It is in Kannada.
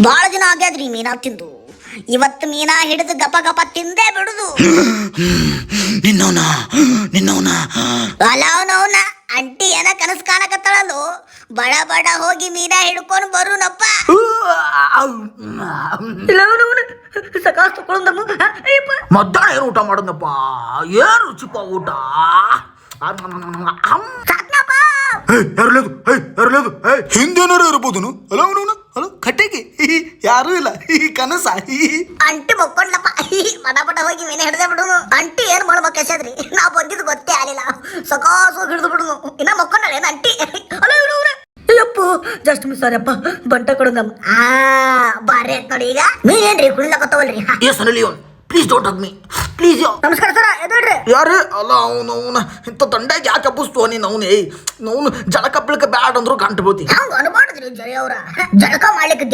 ಬಾಳ ದಿನ ಆಗ್ಯಾದ್ರಿ ಮೀನಾ ತಿಂದು. ಇವತ್ತು ಮೀನಾ ಹಿಡಿದು ಗಪ ಗಪ ತಿಂದೇ ಬಿಡುದು. ನಿನ್ನವನ ಅಲಾವನವನ ಅಂಟಿ ಏನ ಕನಸು ಕಾಣಕತ್ತಾಳಲ್ಲೋ, ಬಡ ಬಡ ಹೋಗಿ ಮೀನಾ ಹಿಡ್ಕೊಂಡು ಬರುನಪ್ಪ. ಮಧ್ಯಾಹ್ನ ಏನು ಊಟ ಮಾಡೋದಪ್ಪ? ಏನು ರುಚಿಪ್ಪ ಊಟ? ಹಿಂದೇನಾರು ಇರ್ಬೋದು. ಅಲ್ಲ ಕಟ್ಟೆಗೆ ಯಾರು ಇಲ್ಲ, ಈ ಕನಸ ಅಂಟಿ ಮಕ್ಕೊಂಡ್ಲಪ್ಪ. ಬಡ ಬಡ ಹೋಗಿ ಮೀನ ಹಿಡ್ದೆ ಬಿಡುನು. ಅಂಟಿ ಏನ್ ಮಾಡ್ಬೇಕು ಎಸದ್ರಿ, ನಾವ್ ಬಂದಿದ್ದು ಗೊತ್ತೇ ಆಗಲಿಲ್ಲ. ಸಕಾಸು ಹಿಡಿದು ಬಿಡುನು. ಇನ್ನ ಮಕ್ಕೊಂಡಳೆ ಅಂಟಿ. ಅಯ್ಯಪ್ಪು ಜಸ್ಟ್ ಮಿಸ್ ಸಾರಿ ಅಪ್ಪ. ಬಂಟ ಕೊಡು ನಮ್ಮ ಬಾರಿ ಆಯ್ತು ನೋಡಿ. ಈಗ ಮೀನೇನ್ರಿ ಕುಳಿಲಕತ್ತವಲ್ರಿ. Please don't hug me please. ನಮಸ್ಕಾರ ಸರ, ಎದಳ್ರಿ. ಯಾರೇ ಅಲ್ಲ ಅವನು ಇಂಥ ದಂಡೆಗೆ ಯಾಕೆ ಹಬ್ಬಿಸ್ತು ನೀನು? ಅವನು ಜಳಕ ಬೀಳಕ ಬ್ಯಾಡ್ ಅಂದ್ರು ಗಂಟು ಬೀಳ್ತಿ. ಹಂಗ ಅನ್ಬಾರ್ದ್ರಿ ಜಯ ಅವ್ರ. ಜಳಕ ಮಾಡ್ಲಿಕ್ಕೆ